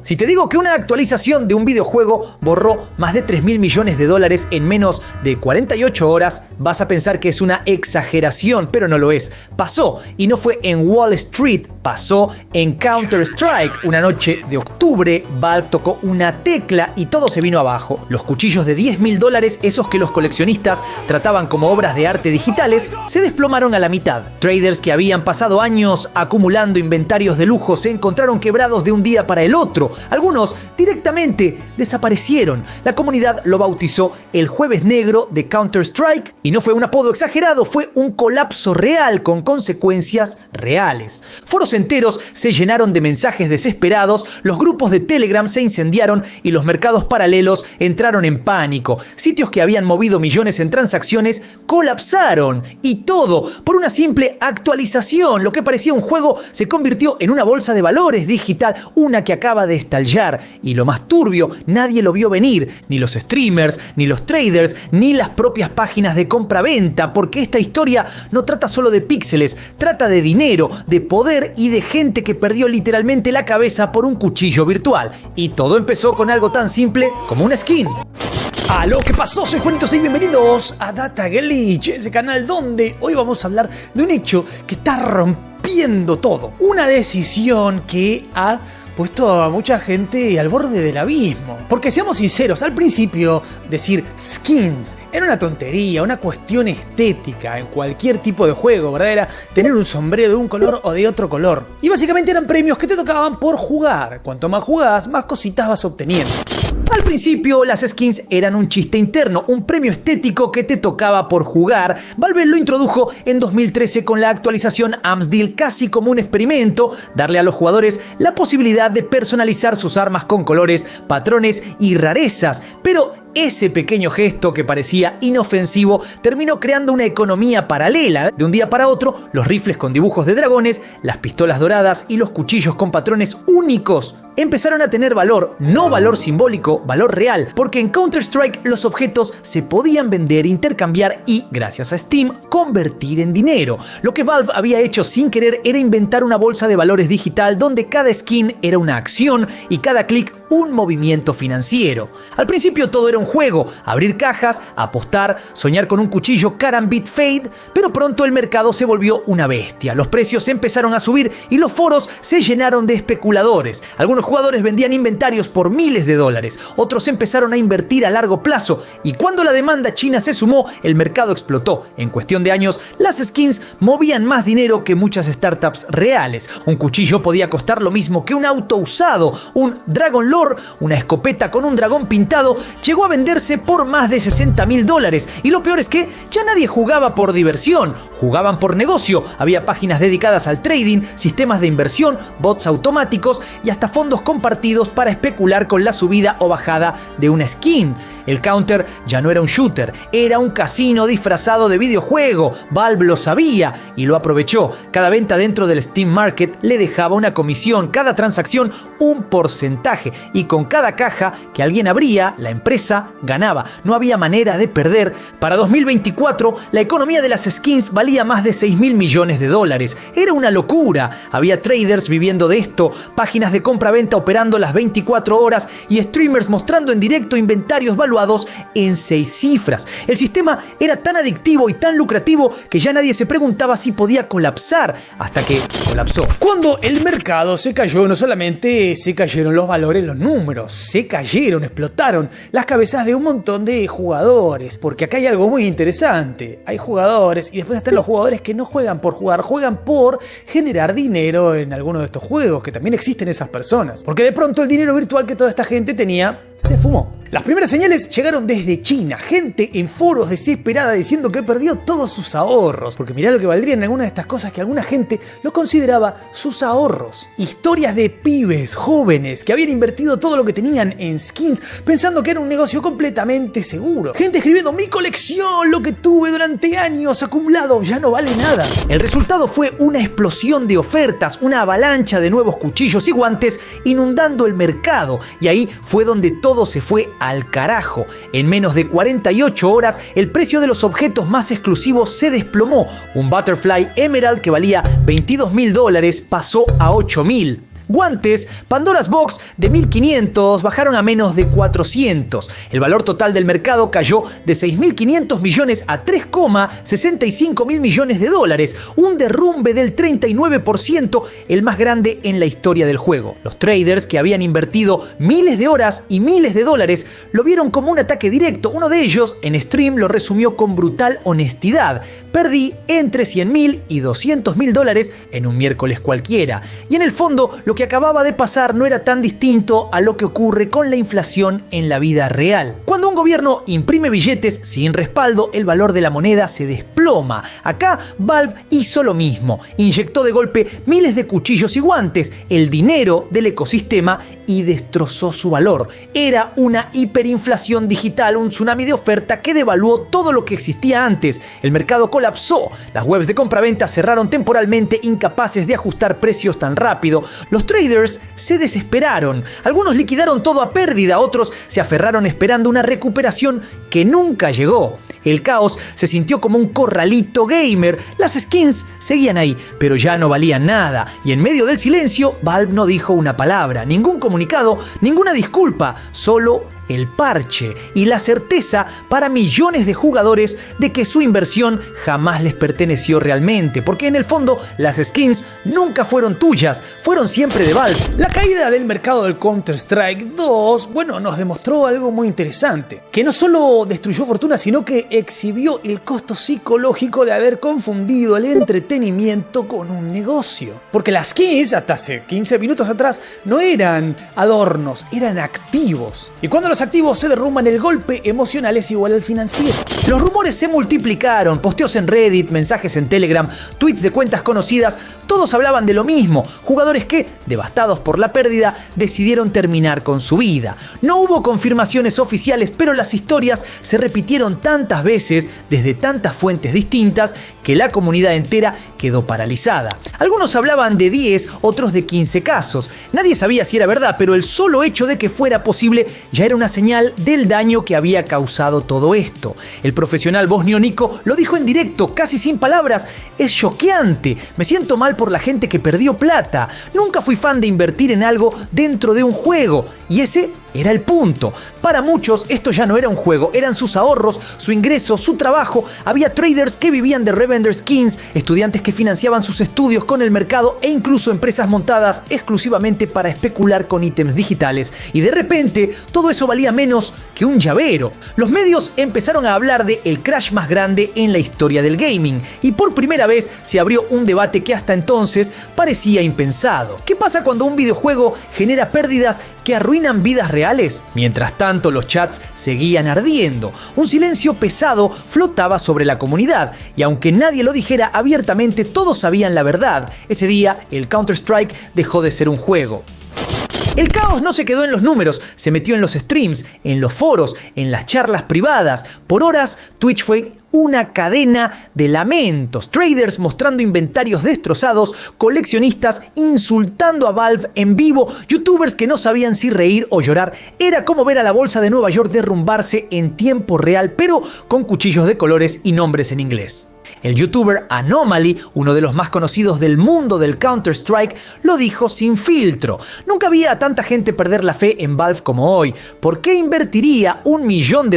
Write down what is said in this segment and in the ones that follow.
Si te digo que una actualización de un videojuego borró más de 3.000 millones de dólares en menos de 48 horas, vas a pensar que es una exageración, pero no lo es. Pasó, y no fue en Wall Street, pasó en Counter-Strike. Una noche de octubre, Valve tocó una tecla y todo se vino abajo. Los cuchillos de $10.000, esos que los coleccionistas trataban como obras de arte digitales, se desplomaron a la mitad. Traders que habían pasado años acumulando inventarios de lujo se encontraron quebrados de un día para el otro. Algunos directamente desaparecieron. La comunidad lo bautizó el Jueves Negro de Counter-Strike y no fue un apodo exagerado, fue un colapso real con consecuencias reales. Foros enteros se llenaron de mensajes desesperados, los grupos de Telegram se incendiaron y los mercados paralelos entraron en pánico. Sitios que habían movido millones en transacciones colapsaron y todo por una simple actualización. Lo que parecía un juego se convirtió en una bolsa de valores digital, una que acaba de estallar. Y lo más turbio, nadie lo vio venir, ni los streamers, ni los traders, ni las propias páginas de compra-venta, porque esta historia no trata solo de píxeles, trata de dinero, de poder y de gente que perdió literalmente la cabeza por un cuchillo virtual. Y todo empezó con algo tan simple como una skin. ¡Aló! ¿Qué pasó? Soy Juanito y bienvenidos a Data Glitch, ese canal donde hoy vamos a hablar de un hecho que está rompiendo todo. Una decisión que ha puesto a mucha gente al borde del abismo. Porque seamos sinceros, al principio decir skins era una tontería, una cuestión estética en cualquier tipo de juego, ¿verdad? Era tener un sombrero de un color o de otro color. Y básicamente eran premios que te tocaban por jugar. Cuanto más jugabas, más cositas vas obteniendo. Al principio las skins eran un chiste interno, un premio estético que te tocaba por jugar. Valve lo introdujo en 2013 con la actualización Amsdale, casi como un experimento, darle a los jugadores la posibilidad de personalizar sus armas con colores, patrones y rarezas. Pero ese pequeño gesto que parecía inofensivo terminó creando una economía paralela. De un día para otro, los rifles con dibujos de dragones, las pistolas doradas y los cuchillos con patrones únicos empezaron a tener valor, no valor simbólico, valor real, porque en Counter-Strike los objetos se podían vender, intercambiar y, gracias a Steam, convertir en dinero. Lo que Valve había hecho sin querer era inventar una bolsa de valores digital donde cada skin era una acción y cada clic un movimiento financiero. Al principio todo era un juego, abrir cajas, apostar, soñar con un cuchillo Karambit Fade, pero pronto el mercado se volvió una bestia. Los precios empezaron a subir y los foros se llenaron de especuladores. Algunos jugadores vendían inventarios por miles de dólares, otros empezaron a invertir a largo plazo y cuando la demanda china se sumó, el mercado explotó. En cuestión de años, las skins movían más dinero que muchas startups reales. Un cuchillo podía costar lo mismo que un auto usado, un Dragon Lore, una escopeta con un dragón pintado, llegó a venderse por más de $60.000 y lo peor es que ya nadie jugaba por diversión, jugaban por negocio. Había páginas dedicadas al trading, sistemas de inversión, bots automáticos y hasta fondos compartidos para especular con la subida o bajada de una skin. El Counter ya no era un shooter, era un casino disfrazado de videojuego. Valve lo sabía y lo aprovechó. Cada venta dentro del Steam Market le dejaba una comisión, cada transacción un porcentaje y con cada caja que alguien abría, la empresa ganaba. No había manera de perder. Para 2024, la economía de las skins valía más de $6.000 millones. Era una locura. Había traders viviendo de esto, páginas de compra-venta operando las 24 horas y streamers mostrando en directo inventarios valuados en 6 cifras. El sistema era tan adictivo y tan lucrativo que ya nadie se preguntaba si podía colapsar, hasta que colapsó. Cuando el mercado se cayó, no solamente se cayeron los valores, los números, se cayeron, explotaron las cabezas de un montón de jugadores. Porque acá hay algo muy interesante. Hay jugadores y después están los jugadores que no juegan por jugar, juegan por generar dinero en alguno de estos juegos, que también existen esas personas. Porque de pronto el dinero virtual que toda esta gente tenía se fumó. Las primeras señales llegaron desde China, gente en foros desesperada diciendo que perdió todos sus ahorros, porque mirá lo que valdrían algunas de estas cosas que alguna gente lo consideraba sus ahorros. Historias de pibes jóvenes que habían invertido todo lo que tenían en skins pensando que era un negocio completamente seguro. Gente escribiendo: mi colección, lo que tuve durante años acumulado, ya no vale nada. El resultado fue una explosión de ofertas, una avalancha de nuevos cuchillos y guantes inundando el mercado, y ahí fue donde todo se fue al carajo. En menos de 48 horas, el precio de los objetos más exclusivos se desplomó. Un Butterfly Emerald que valía $22.000 pasó a $8.000. Guantes, Pandora's Box de 1.500 bajaron a menos de 400. El valor total del mercado cayó de 6.500 millones a 3,65 mil millones de dólares, un derrumbe del 39%, el más grande en la historia del juego. Los traders, que habían invertido miles de horas y miles de dólares, lo vieron como un ataque directo. Uno de ellos, en stream, lo resumió con brutal honestidad: perdí entre 100.000 y 200.000 dólares en un miércoles cualquiera. Y en el fondo, lo que acababa de pasar no era tan distinto a lo que ocurre con la inflación en la vida real. Cuando un gobierno imprime billetes sin respaldo, el valor de la moneda se desploma. Acá Valve hizo lo mismo. Inyectó de golpe miles de cuchillos y guantes, el dinero del ecosistema, y destrozó su valor. Era una hiperinflación digital, un tsunami de oferta que devaluó todo lo que existía antes. El mercado colapsó. Las webs de compraventa cerraron temporalmente, incapaces de ajustar precios tan rápido. Los traders se desesperaron. Algunos liquidaron todo a pérdida, otros se aferraron esperando una recuperación que nunca llegó. El caos se sintió como un corralito gamer. Las skins seguían ahí, pero ya no valían nada. Y en medio del silencio, Valve no dijo una palabra, ningún comunicado, ninguna disculpa, solo el parche y la certeza para millones de jugadores de que su inversión jamás les perteneció realmente, porque en el fondo las skins nunca fueron tuyas, fueron siempre de Valve. La caída del mercado del Counter-Strike 2, nos demostró algo muy interesante, que no solo destruyó fortuna, sino que exhibió el costo psicológico de haber confundido el entretenimiento con un negocio. Porque las skins, hasta hace 15 minutos atrás, no eran adornos, eran activos. Y cuando los activos se derrumban, el golpe emocional es igual al financiero. Los rumores se multiplicaron, posteos en Reddit, mensajes en Telegram, tweets de cuentas conocidas, todos hablaban de lo mismo. Jugadores que, devastados por la pérdida, decidieron terminar con su vida. No hubo confirmaciones oficiales, pero las historias se repitieron tantas veces desde tantas fuentes distintas que la comunidad entera quedó paralizada. Algunos hablaban de 10, otros de 15 casos. Nadie sabía si era verdad, pero el solo hecho de que fuera posible ya era una señal del daño que había causado todo esto. El profesional bosnio Nico lo dijo en directo, casi sin palabras: es choqueante, me siento mal por la gente que perdió plata. Nunca fui fan de invertir en algo dentro de un juego, y ese era el punto. Para muchos esto ya no era un juego, eran sus ahorros, su ingreso, su trabajo. Había traders que vivían de revender skins, estudiantes que financiaban sus estudios con el mercado e incluso empresas montadas exclusivamente para especular con ítems digitales. Y de repente todo eso valía menos que un llavero. Los medios empezaron a hablar de el crash más grande en la historia del gaming, y por primera vez se abrió un debate que hasta entonces parecía impensado. ¿Qué pasa cuando un videojuego genera pérdidas que arruinan vidas reales? Mientras tanto, los chats seguían ardiendo. Un silencio pesado flotaba sobre la comunidad, y aunque nadie lo dijera abiertamente, todos sabían la verdad. Ese día, el Counter-Strike dejó de ser un juego. El caos no se quedó en los números, se metió en los streams, en los foros, en las charlas privadas. Por horas, Twitch fue una cadena de lamentos, traders mostrando inventarios destrozados, coleccionistas insultando a Valve en vivo, youtubers que no sabían si reír o llorar. Era como ver a la bolsa de Nueva York derrumbarse en tiempo real, pero con cuchillos de colores y nombres en inglés. El youtuber Anomaly, uno de los más conocidos del mundo del Counter-Strike, lo dijo sin filtro: nunca había a tanta gente perder la fe en Valve como hoy. ¿Por qué invertiría $1 millón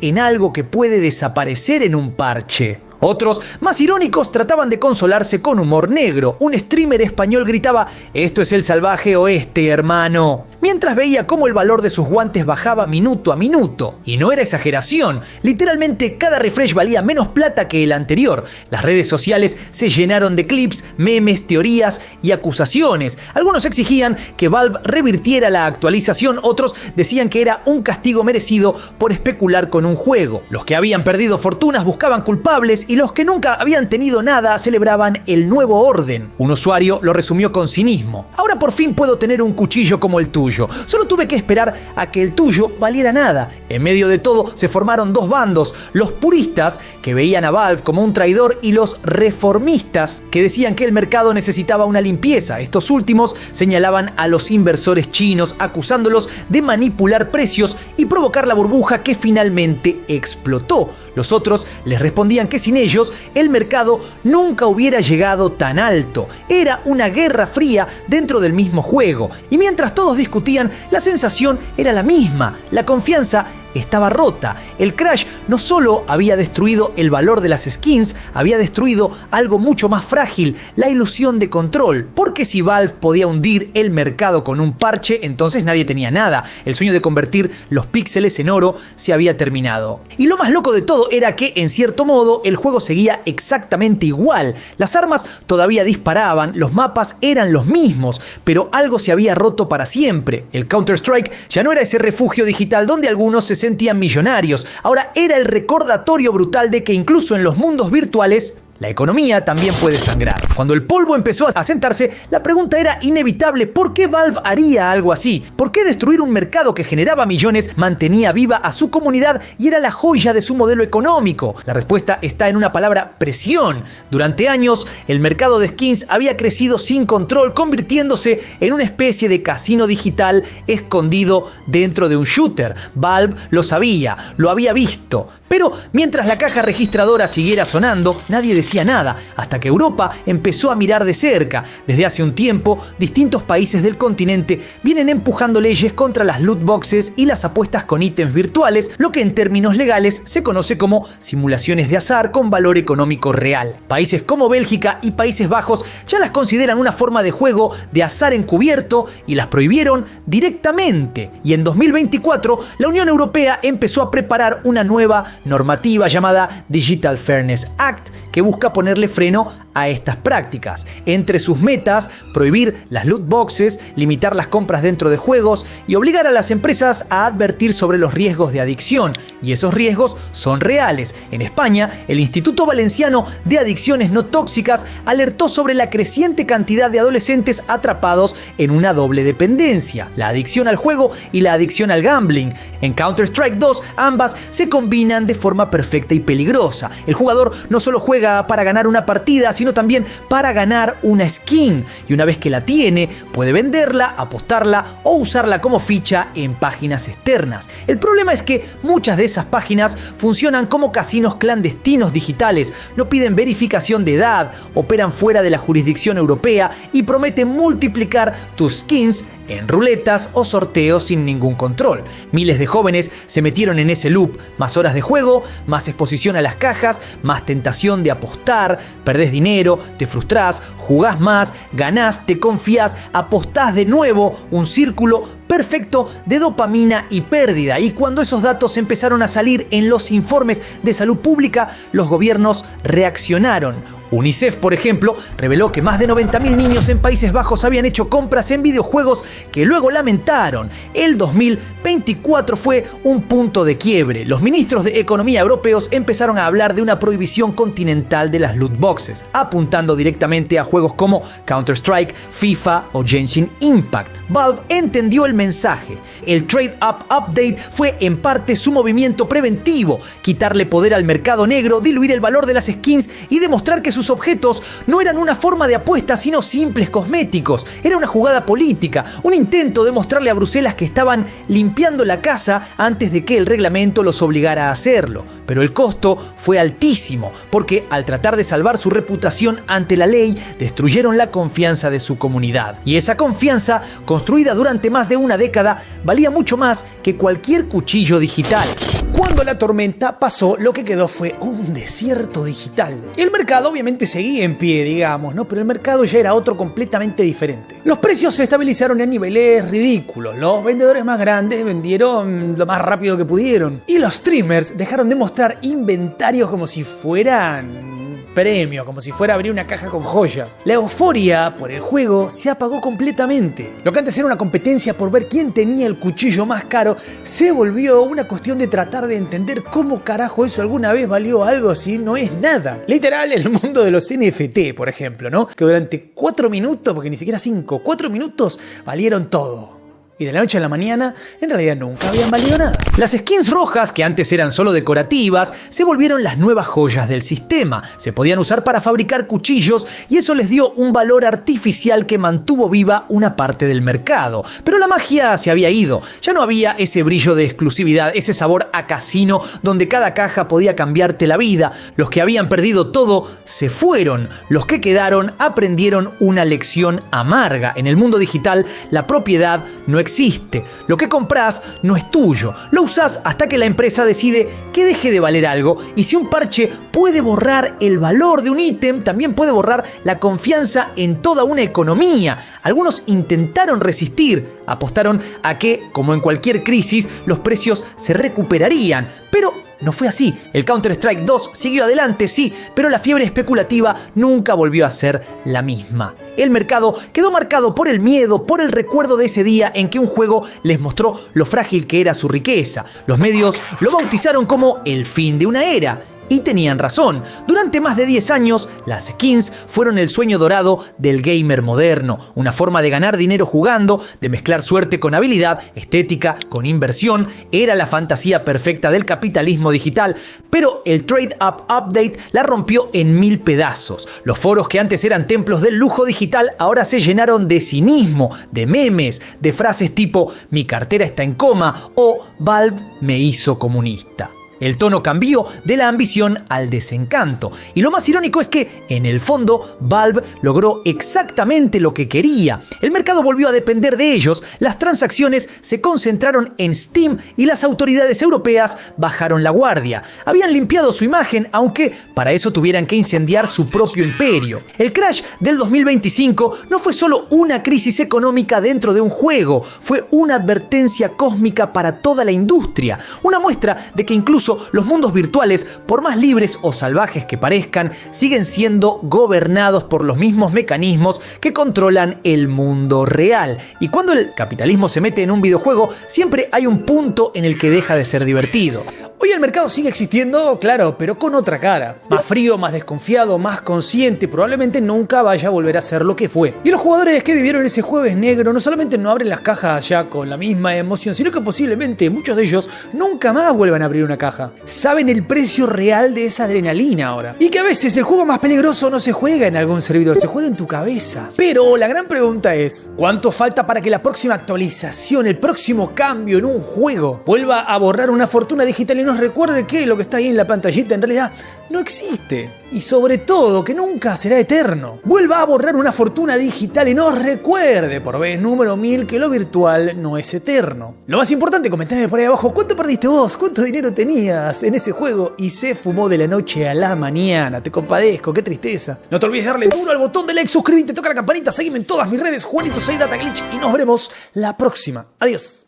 en algo que puede desaparecer en un parche? Otros, más irónicos, trataban de consolarse con humor negro. Un streamer español gritaba: esto es el salvaje oeste, hermano, mientras veía cómo el valor de sus guantes bajaba minuto a minuto. Y no era exageración, literalmente cada refresh valía menos plata que el anterior. Las redes sociales se llenaron de clips, memes, teorías y acusaciones. Algunos exigían que Valve revirtiera la actualización, otros decían que era un castigo merecido por especular con un juego. Los que habían perdido fortunas buscaban culpables, y los que nunca habían tenido nada celebraban el nuevo orden. Un usuario lo resumió con cinismo: ahora por fin puedo tener un cuchillo como el tuyo. tuyo. Solo tuve que esperar a que el tuyo valiera nada. En medio de todo se formaron dos bandos, los puristas, que veían a Valve como un traidor, y los reformistas, que decían que el mercado necesitaba una limpieza. Estos últimos señalaban a los inversores chinos, acusándolos de manipular precios y provocar la burbuja que finalmente explotó. Los otros les respondían que sin ellos el mercado nunca hubiera llegado tan alto. Era una guerra fría dentro del mismo juego. Y mientras todos discutían, la sensación era la misma. La confianza estaba rota. El crash no solo había destruido el valor de las skins, había destruido algo mucho más frágil, la ilusión de control. Porque si Valve podía hundir el mercado con un parche, entonces nadie tenía nada. El sueño de convertir los píxeles en oro se había terminado. Y lo más loco de todo era que, en cierto modo, el juego seguía exactamente igual. Las armas todavía disparaban, los mapas eran los mismos, pero algo se había roto para siempre. El Counter-Strike ya no era ese refugio digital donde algunos se sentían millonarios. Ahora era el recordatorio brutal de que incluso en los mundos virtuales la economía también puede sangrar. Cuando el polvo empezó a sentarse, la pregunta era inevitable: ¿por qué Valve haría algo así? ¿Por qué destruir un mercado que generaba millones, mantenía viva a su comunidad y era la joya de su modelo económico? La respuesta está en una palabra: presión. Durante años, el mercado de skins había crecido sin control, convirtiéndose en una especie de casino digital escondido dentro de un shooter. Valve lo sabía, lo había visto. Pero mientras la caja registradora siguiera sonando, nadie decía nada, hasta que Europa empezó a mirar de cerca. Desde hace un tiempo, distintos países del continente vienen empujando leyes contra las loot boxes y las apuestas con ítems virtuales, lo que en términos legales se conoce como simulaciones de azar con valor económico real. Países como Bélgica y Países Bajos ya las consideran una forma de juego de azar encubierto y las prohibieron directamente. Y en 2024, la Unión Europea empezó a preparar una nueva normativa llamada Digital Fairness Act, que busca ponerle freno a estas prácticas. Entre sus metas, prohibir las loot boxes, limitar las compras dentro de juegos y obligar a las empresas a advertir sobre los riesgos de adicción. Y esos riesgos son reales. En España, el Instituto Valenciano de Adicciones No Tóxicas alertó sobre la creciente cantidad de adolescentes atrapados en una doble dependencia: la adicción al juego y la adicción al gambling. En Counter-Strike 2, ambas se combinan de forma perfecta y peligrosa. El jugador no solo juega para ganar una partida, sino también para ganar una skin. Y una vez que la tiene, puede venderla, apostarla o usarla como ficha en páginas externas. El problema es que muchas de esas páginas funcionan como casinos clandestinos digitales, no piden verificación de edad, operan fuera de la jurisdicción europea y prometen multiplicar tus skins en ruletas o sorteos sin ningún control. Miles de jóvenes se metieron en ese loop: más horas de juego, más exposición a las cajas, más tentación de apostar, perdés dinero, te frustrás, jugás más, ganás, te confías, apostás de nuevo, un círculo perfecto de dopamina y pérdida. Y cuando esos datos empezaron a salir en los informes de salud pública, los gobiernos reaccionaron. UNICEF, por ejemplo, reveló que más de 90.000 niños en Países Bajos habían hecho compras en videojuegos que luego lamentaron. El 2024 fue un punto de quiebre. Los ministros de Economía europeos empezaron a hablar de una prohibición continental de las loot boxes, apuntando directamente a juegos como Counter-Strike, FIFA o Genshin Impact. Valve entendió el mensaje. El Trade Up Update fue en parte su movimiento preventivo: quitarle poder al mercado negro, diluir el valor de las skins y demostrar que sus objetos no eran una forma de apuesta, sino simples cosméticos. Era una jugada política, un intento de mostrarle a Bruselas que estaban limpiando la casa antes de que el reglamento los obligara a hacerlo. Pero el costo fue altísimo, porque al tratar de salvar su reputación ante la ley, destruyeron la confianza de su comunidad. Y esa confianza, construida durante más de una década, valía mucho más que cualquier cuchillo digital. Cuando la tormenta pasó, lo que quedó fue un desierto digital. El mercado obviamente seguía en pie, digamos, ¿no? Pero el mercado ya era otro completamente diferente. Los precios se estabilizaron en niveles ridículos. Los vendedores más grandes vendieron lo más rápido que pudieron. Y los streamers dejaron de mostrar inventarios como si fueran premio, como si fuera a abrir una caja con joyas. La euforia por el juego se apagó completamente. Lo que antes era una competencia por ver quién tenía el cuchillo más caro, se volvió una cuestión de tratar de entender cómo carajo eso alguna vez valió algo si no es nada. Literal, el mundo de los NFT, por ejemplo, ¿no? Que durante 4 minutos, porque ni siquiera 5, 4 minutos valieron todo. y de la noche a la mañana en realidad nunca habían valido nada. Las skins rojas, que antes eran solo decorativas, se volvieron las nuevas joyas del sistema. Se podían usar para fabricar cuchillos y eso les dio un valor artificial que mantuvo viva una parte del mercado. Pero la magia se había ido. Ya no había ese brillo de exclusividad, ese sabor a casino donde cada caja podía cambiarte la vida. Los que habían perdido todo se fueron. Los que quedaron aprendieron una lección amarga. En el mundo digital, la propiedad no existe. Lo que compras no es tuyo. Lo usás hasta que la empresa decide que deje de valer algo. Y si un parche puede borrar el valor de un ítem, también puede borrar la confianza en toda una economía. Algunos intentaron resistir, apostaron a que, como en cualquier crisis, los precios se recuperarían. Pero no fue así. El Counter-Strike 2 siguió adelante, sí, pero la fiebre especulativa nunca volvió a ser la misma. El mercado quedó marcado por el miedo, por el recuerdo de ese día en que un juego les mostró lo frágil que era su riqueza. Los medios lo bautizaron como el fin de una era. Y tenían razón. Durante más de 10 años, las skins fueron el sueño dorado del gamer moderno. Una forma de ganar dinero jugando, de mezclar suerte con habilidad, estética con inversión. Era la fantasía perfecta del capitalismo digital. Pero el Trade Up Update la rompió en 1000 pedazos. Los foros que antes eran templos del lujo digital ahora se llenaron de cinismo, de memes, de frases tipo "mi cartera está en coma" o "Valve me hizo comunista". El tono cambió de la ambición al desencanto. Y lo más irónico es que, en el fondo, Valve logró exactamente lo que quería. El mercado volvió a depender de ellos, las transacciones se concentraron en Steam y las autoridades europeas bajaron la guardia. Habían limpiado su imagen, aunque para eso tuvieran que incendiar su propio imperio. El crash del 2025 no fue solo una crisis económica dentro de un juego, fue una advertencia cósmica para toda la industria. Una muestra de que incluso los mundos virtuales, por más libres o salvajes que parezcan, siguen siendo gobernados por los mismos mecanismos que controlan el mundo real. Y cuando el capitalismo se mete en un videojuego, siempre hay un punto en el que deja de ser divertido. Hoy el mercado sigue existiendo, claro, pero con otra cara. Más frío, más desconfiado, más consciente, probablemente nunca vaya a volver a ser lo que fue. Y los jugadores que vivieron ese jueves negro no solamente no abren las cajas ya con la misma emoción, sino que posiblemente muchos de ellos nunca más vuelvan a abrir una caja. Saben el precio real de esa adrenalina ahora. Y que a veces el juego más peligroso no se juega en algún servidor, se juega en tu cabeza. Pero la gran pregunta es, ¿cuánto falta para que la próxima actualización, el próximo cambio en un juego, vuelva a borrar una fortuna digital y nos recuerde que lo que está ahí en la pantallita en realidad no existe? Y sobre todo, que nunca será eterno. Vuelva a borrar una fortuna digital y nos recuerde por vez número 1000 que lo virtual no es eterno. Lo más importante, comentame por ahí abajo, ¿cuánto perdiste vos? ¿Cuánto dinero tenías en ese juego? Y se fumó de la noche a la mañana. Te compadezco, qué tristeza. No te olvides de darle duro al botón de like, suscribirte, toca la campanita, seguime en todas mis redes, Juanito Soy Data Glitch, y nos veremos la próxima. Adiós.